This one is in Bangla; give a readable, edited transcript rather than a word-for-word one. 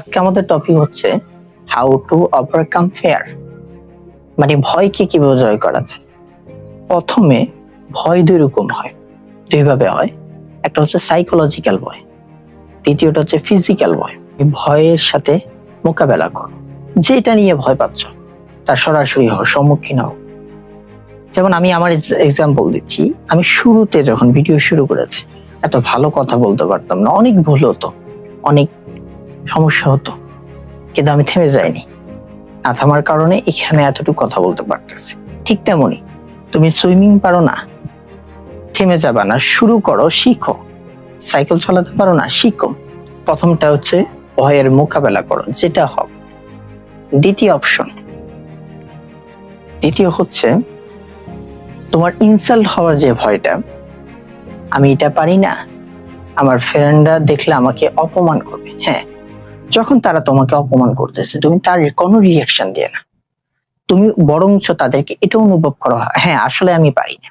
আজকে আমাদের টপিক হচ্ছে হাউ টু ওভারকাম ফিয়ার, মানে ভয়কে কিভাবে জয় করা যায়। প্রথমে ভয় দুই রকম হয়, দুইভাবে হয়। একটা হচ্ছে সাইকোলজিক্যাল ভয়, দ্বিতীয়টা হচ্ছে ফিজিক্যাল ভয়। এই ভয়ের সাথে মোকাবেলা করো, যেটা নিয়ে ভয় পাচ্ছ তার সরাসরি হও, সম্মুখীন হও। যেমন আমি আমার এক্সাম্পল দিচ্ছি, আমি শুরুতে যখন ভিডিও শুরু করেছি এত ভালো কথা বলতে পারতাম না, অনেক ভুল হতো, অনেক সমস্যা হতো, কিন্তু আমি থেমে যাইনি। না থামার কারণে এখানে এতটুকু কথা বলতে পারতেছি। ঠিক তেমনি তুমি সুইমিং পারো না, থেমে যাবা না, শুরু করো, শিখো। সাইকেল চালাতে পারো না, শিখো। প্রথমটা হচ্ছে ভয়ের মোকাবেলা করো, যেটা হবে। দ্বিতীয় হচ্ছে তোমার ইনসাল্ট হওয়ার যে ভয়টা, আমি এটা পারি না, আমার ফ্রেন্ডরা দেখলে আমাকে অপমান করবে। হ্যাঁ, যখন তারা তোমাকে অপমান করতেছে তুমি তার কোনো রিয়াকশন দিয়ে না, তুমি বরঞ্চ তাদেরকে এটা অনুভব করো, হ্যাঁ আসলে আমি পারি না।